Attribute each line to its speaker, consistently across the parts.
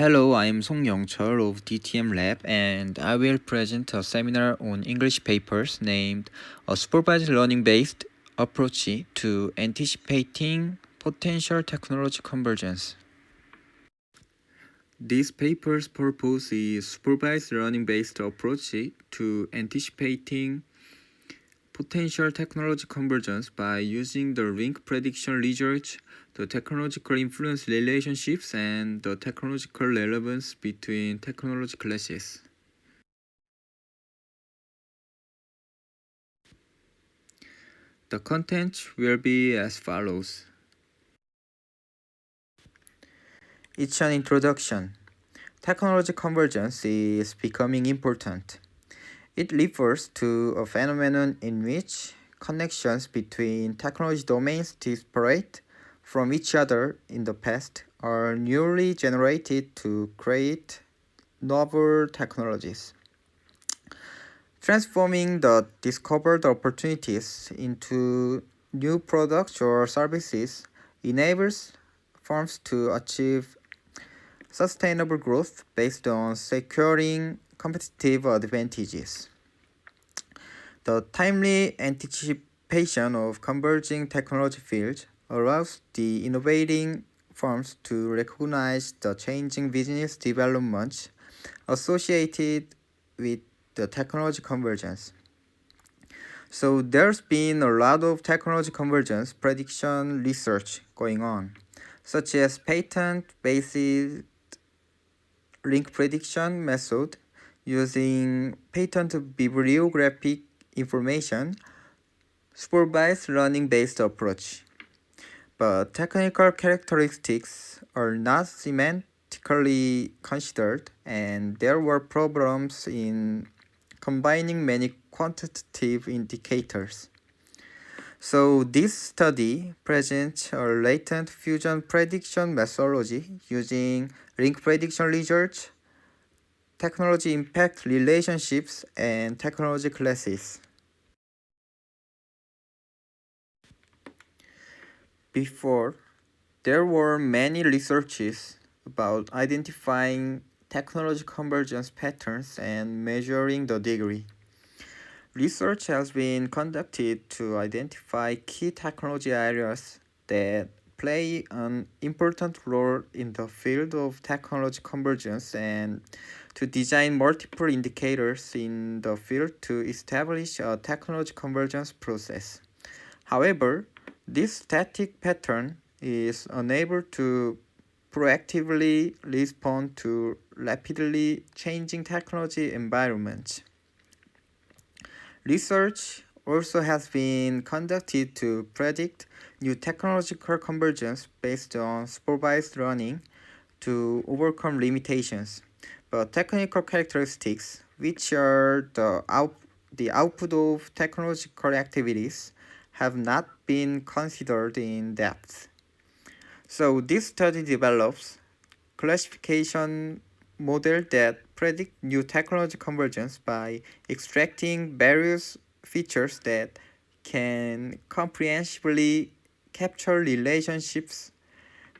Speaker 1: Hello, I am Song Young-chul of DTM Lab, and I will present a seminar on English papers named A Supervised Learning-Based Approach to Anticipating Potential Technology Convergence. This paper's purpose is supervised learning-based approach to anticipating potential technology convergence by using the link prediction research, the technological influence relationships, and the technological relevance between technology classes. The content will be as follows. It's an introduction. Technology convergence is becoming important. It refers to a phenomenon in which connections between technology domains disparate from each other in the past are newly generated to create novel technologies. Transforming the discovered opportunities into new products or services enables firms to achieve sustainable growth based on securing competitive advantages. The timely anticipation of converging technology fields allows the innovating firms to recognize the changing business developments associated with the technology convergence. So there's been a lot of technology convergence prediction research going on, such as patent-based link prediction method using patent bibliographic information, supervised learning-based approach. But technical characteristics are not semantically considered, and there were problems in combining many quantitative indicators. So this study presents a latent fusion prediction methodology using link prediction research, technology impact relationships, and technology classes. Before, there were many researches about identifying technology convergence patterns and measuring the degree. Research has been conducted to identify key technology areas that play an important role in the field of technology convergence and to design multiple indicators in the field to establish a technology convergence process. However, this static pattern is unable to proactively respond to rapidly changing technology environments. Research also has been conducted to predict new technological convergence based on supervised learning to overcome limitations. But technical characteristics, which are the output of technological activities, have not been considered in depth. So this study develops classification model that predict new technology convergence by extracting various features that can comprehensively capture relationships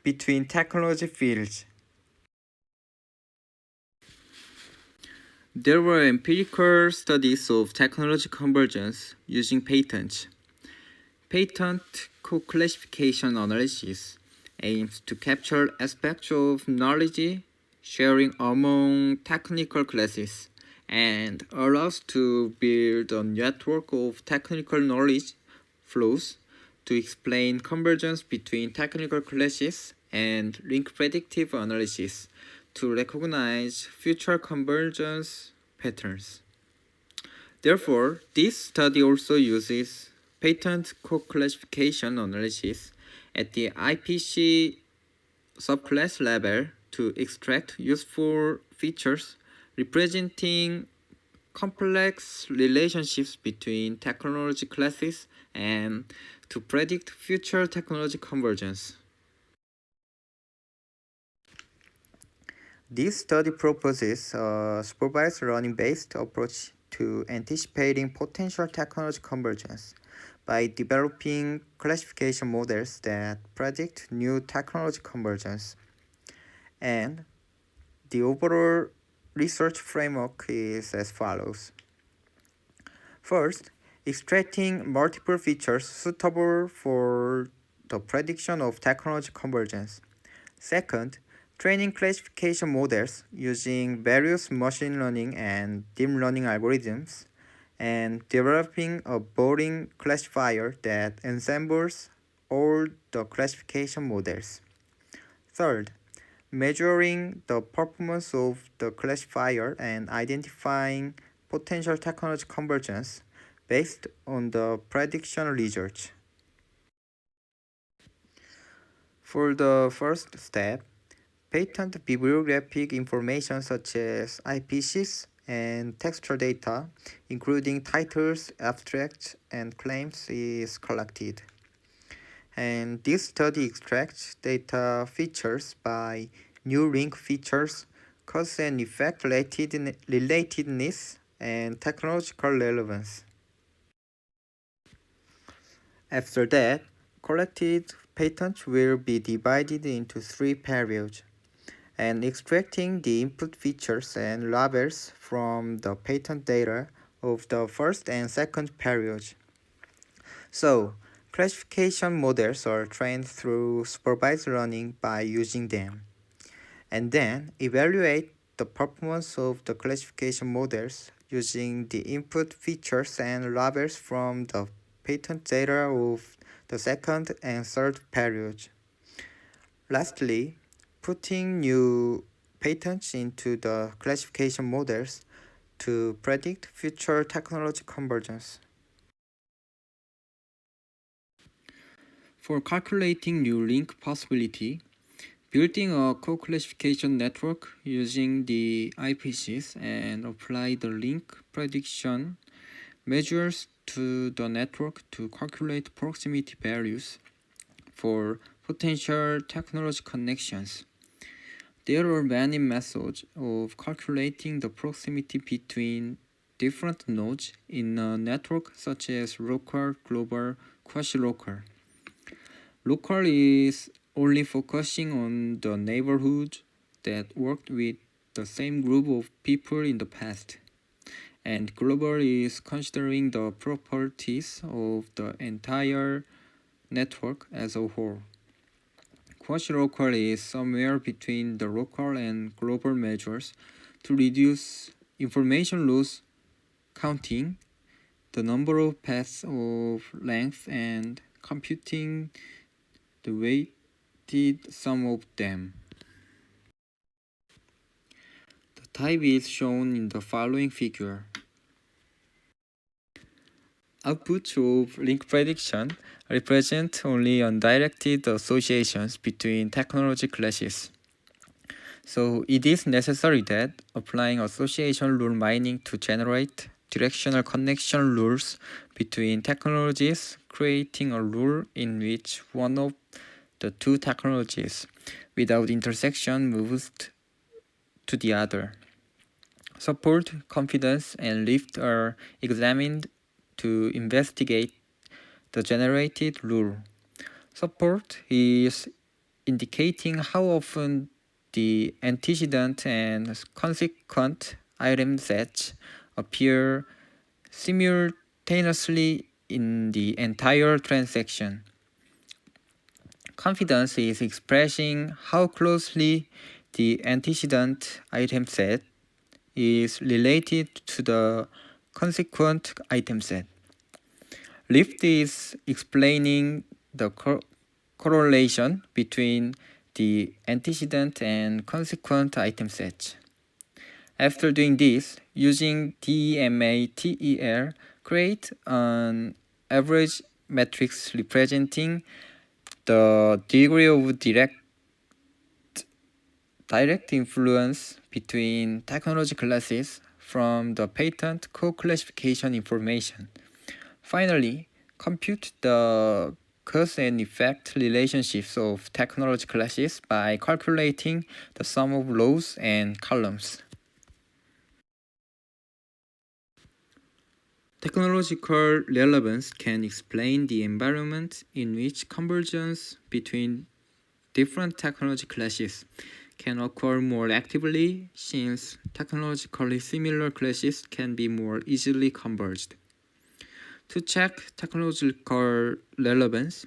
Speaker 1: between technology fields. There were empirical studies of technology convergence using patents. Patent co-classification analysis aims to capture aspects of knowledge sharing among technical classes and allows to build a network of technical knowledge flows to explain convergence between technical classes and link predictive analysis to recognize future convergence patterns. Therefore, this study also uses patent co-classification analysis at the IPC subclass level to extract useful features representing complex relationships between technology classes and to predict future technology convergence. This study proposes a supervised learning-based approach to anticipating potential technology convergence by developing classification models that predict new technology convergence. And The overall research framework is as follows. First, extracting multiple features suitable for the prediction of technology convergence. Second, training classification models using various machine learning and deep learning algorithms, and developing a boring classifier that ensembles all the classification models. Third, measuring the performance of the classifier and identifying potential technology convergence based on the prediction results. For the first step, patent bibliographic information such as IPCs and textual data, including titles, abstracts, and claims, is collected. And this study extracts data features by new link features, cause and effect relatedness, and technological relevance. After that, collected patents will be divided into three periods, and extracting the input features and labels from the patent data of the first and second periods. So, classification models are trained through supervised learning by using them, and then evaluate the performance of the classification models using the input features and labels from the patent data of the second and third periods. Lastly, putting new patents into the classification models to predict future technology convergence. For calculating new link possibility, building a co-classification network using the IPCs and apply the link prediction measures to the network to calculate proximity values for potential technology connections. There are many methods of calculating the proximity between different nodes in a network, such as local, global, quasi-local. Local is only focusing on the neighborhood that worked with the same group of people in the past, and global is considering the properties of the entire network as a whole. Quasi-local is somewhere between the local and global measures to reduce information loss, counting the number of paths of length and computing the weighted sum of them. The type is shown in the following figure. Outputs of link prediction represent only undirected associations between technology classes. So it is necessary that applying association rule mining to generate directional connection rules between technologies, creating a rule in which one of the two technologies without intersection moves to the other. Support, confidence, and lift are examined to investigate the generated rule. Support is indicating how often the antecedent and consequent item sets appear simultaneously in the entire transaction. Confidence is expressing how closely the antecedent item set is related to the consequent item set. Lift is explaining the correlation between the antecedent and consequent item sets. After doing this, using DEMA-TER, create an average matrix representing the degree of direct influence between technology classes from the patent co-classification information. Finally, compute the cause and effect relationships of technology classes by calculating the sum of rows and columns. Technological relevance can explain the environment in which convergence between different technology classes can occur more actively since technologically similar classes can be more easily converged. To check technological relevance,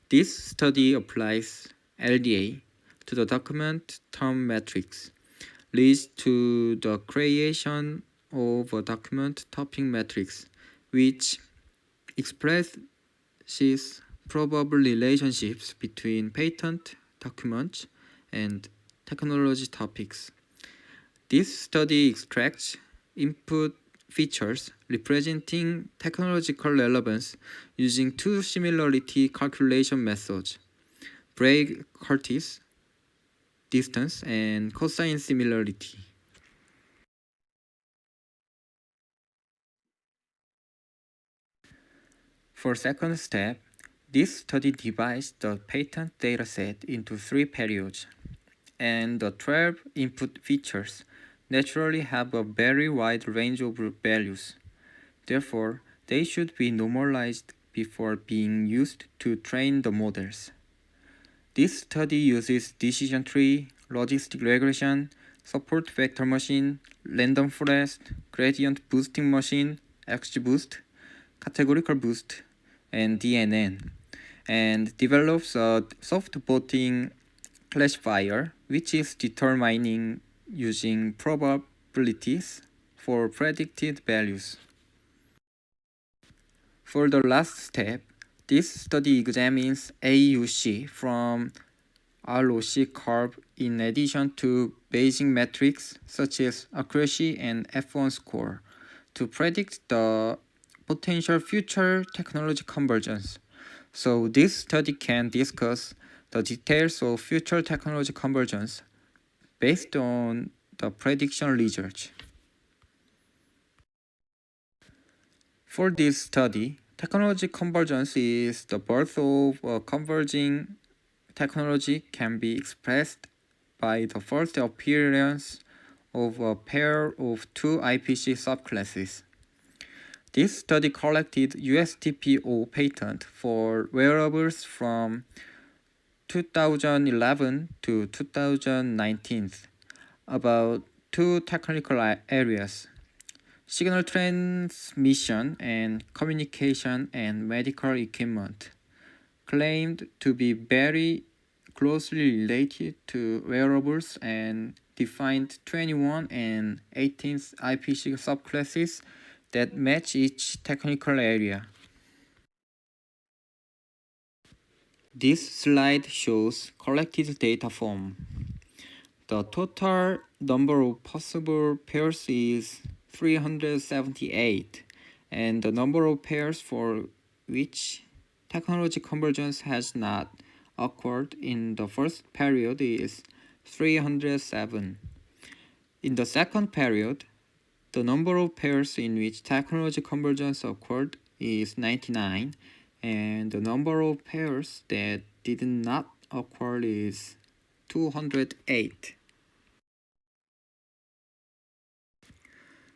Speaker 1: this study applies LDA to the document term matrix, leads to the creation of a document topping matrix, which expresses probable relationships between patent documents and technology topics. This study extracts input features representing technological relevance using two similarity calculation methods, Bragg-Curtis distance and cosine similarity. For second step, this study divides the patent dataset into 3 periods, and the 12 input features naturally have a very wide range of values. Therefore, they should be normalized before being used to train the models. This study uses decision tree, logistic regression, support vector machine, random forest, gradient boosting machine, XGBoost, categorical boost, and DNN, and develops a soft voting classifier which is determining using probabilities for predicted values. For the last step, this study examines AUC from ROC curve in addition to Bayesian metrics such as accuracy and F1 score to predict the potential future technology convergence. So this study can discuss the details of future technology convergence based on the prediction research. For this study, technology convergence is the birth of a converging technology can be expressed by the first appearance of a pair of two IPC subclasses. This study collected USTPO patent for wearables from 2011 to 2019 about two technical areas: signal transmission and communication and medical equipment, claimed to be very closely related to wearables and defined 21 and 18 IPC subclasses that match each technical area. This slide shows collected data form. The total number of possible pairs is 378, and the number of pairs for which technology convergence has not occurred in the first period is 307. In the second period, the number of pairs in which technology convergence occurred is 99, and the number of pairs that did not occur is 208.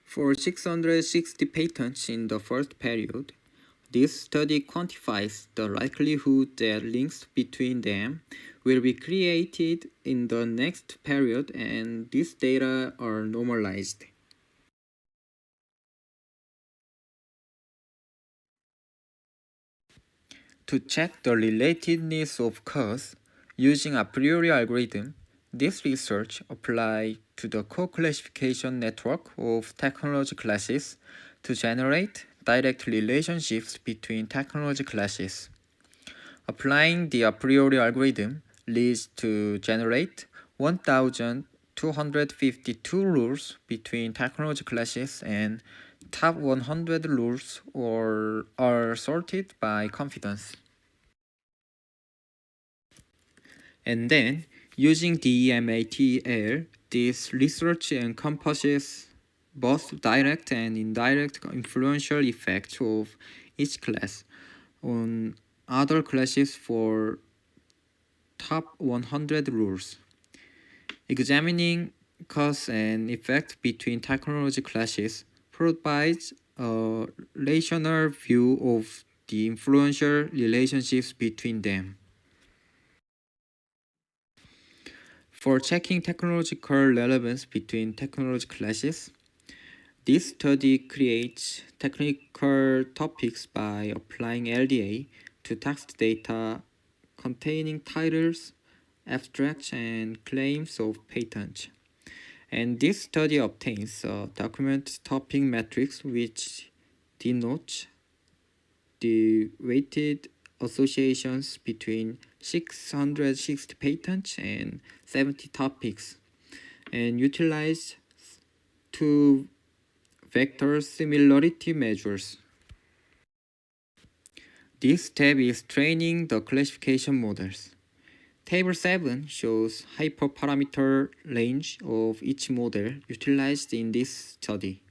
Speaker 1: For 660 patents in the first period, this study quantifies the likelihood that links between them will be created in the next period, and these data are normalized. To check the relatedness of cause using a priori algorithm, this research applied to the co-classification network of technology classes to generate direct relationships between technology classes. Applying the a priori algorithm leads to generate 1,252 rules between technology classes, and top 100 rules are sorted by confidence. And then, using DEMATL, this research encompasses both direct and indirect influential effects of each class on other classes for top 100 rules. Examining cause and effect between technology classes provides a rational view of the influential relationships between them. For checking technological relevance between technology classes, this study creates technical topics by applying LDA to text data containing titles, abstracts, and claims of patents. And this study obtains a document topping matrix which denotes the weighted associations between 660 patents and 70 topics, and utilize two vector similarity measures. This step is training the classification models. Table 7 shows hyperparameter range of each model utilized in this study.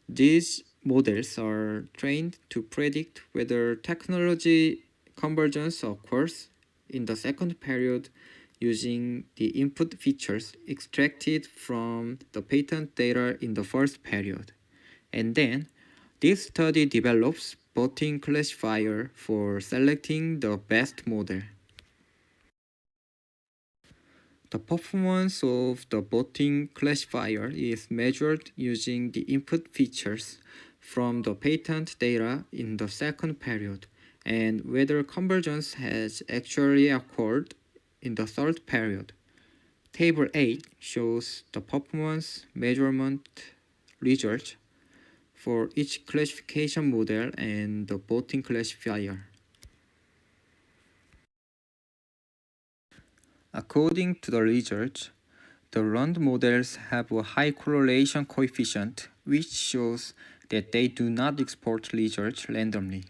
Speaker 1: These models are trained to predict whether technology convergence occurs in the second period using the input features extracted from the patent data in the first period. And then, this study develops voting classifier for selecting the best model. The performance of the voting classifier is measured using the input features from the patent data in the second period and whether convergence has actually occurred in the third period. Table 8 shows the performance measurement results for each classification model and the voting classifier. According to the results, the learned models have a high correlation coefficient, which shows that they do not export results randomly.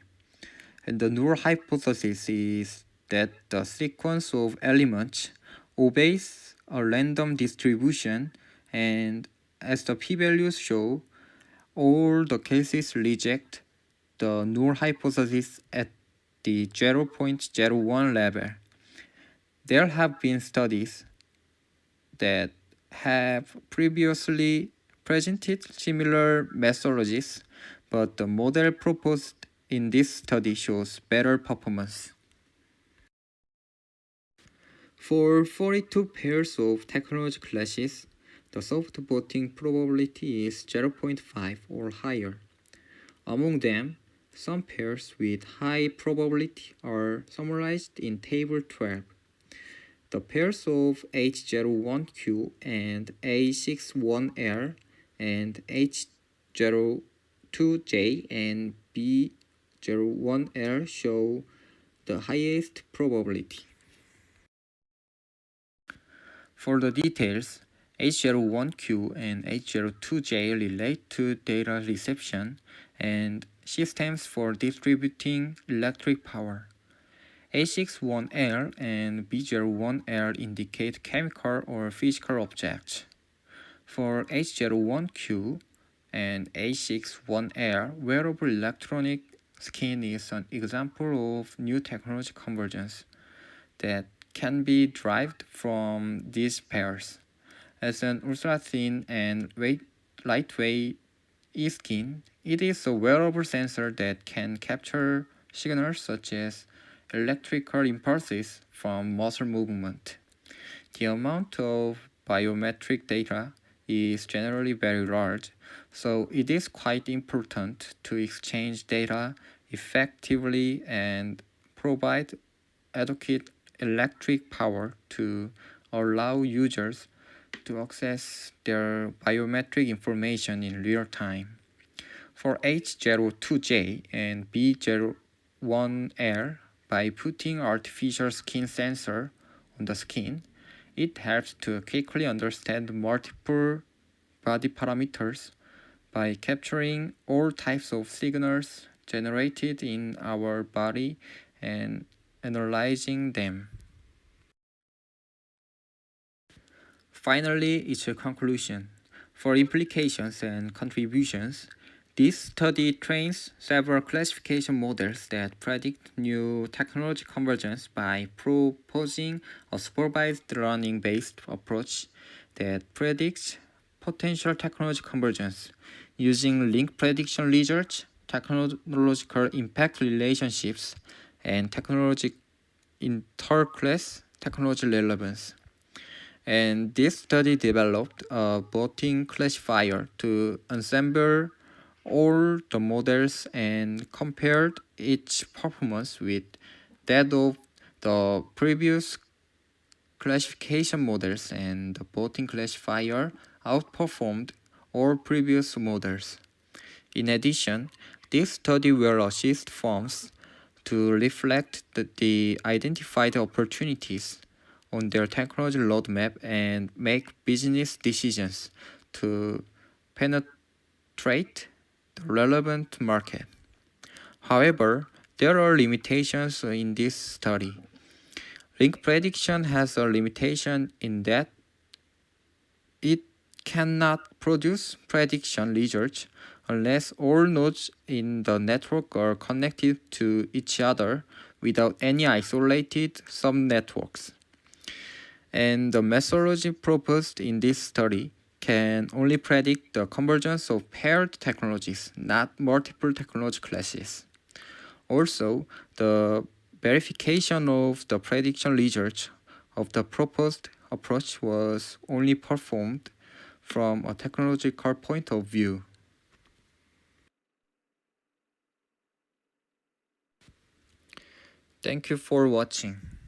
Speaker 1: And the null hypothesis is that the sequence of elements obeys a random distribution, and as the p-values show, all the cases reject the null hypothesis at the 0.01 level. There have been studies that have previously presented similar methodologies, but the model proposed in this study shows better performance. For 42 pairs of technology classes, the soft voting probability is 0.5 or higher. Among them, some pairs with high probability are summarized in Table 12. The pairs of H01Q and A61L and H02J and B01L show the highest probability. For the details, H01Q and H02J relate to data reception and systems for distributing electric power. A61L and B01L indicate chemical or physical objects. For H01Q and A61L, wearable electronic skin is an example of new technology convergence that can be derived from these pairs. As an ultra-thin and lightweight e-skin, it is a wearable sensor that can capture signals such as electrical impulses from muscle movement. The amount of biometric data is generally very large, so it is quite important to exchange data effectively and provide adequate electric power to allow users to access their biometric information in real time. For H02J and B01L, by putting artificial skin sensor on the skin, it helps to quickly understand multiple body parameters by capturing all types of signals generated in our body and analyzing them. Finally, its a conclusion. For implications and contributions, this study trains several classification models that predict new technology convergence by proposing a supervised learning-based approach that predicts potential technology convergence using link prediction results, technological impact relationships, and technology interclass technology relevance. And this study developed a voting classifier to ensemble all the models and compared its performance with that of the previous classification models, and the voting classifier outperformed all previous models. In addition, this study will assist firms to reflect the identified opportunities on their technology roadmap and make business decisions to penetrate the relevant market. However, there are limitations in this study. Link prediction has a limitation in that it cannot produce prediction results unless all nodes in the network are connected to each other without any isolated subnetworks. And the methodology proposed in this study can only predict the convergence of paired technologies, not multiple technology classes. Also, the verification of the prediction results of the proposed approach was only performed from a technological point of view. Thank you for watching.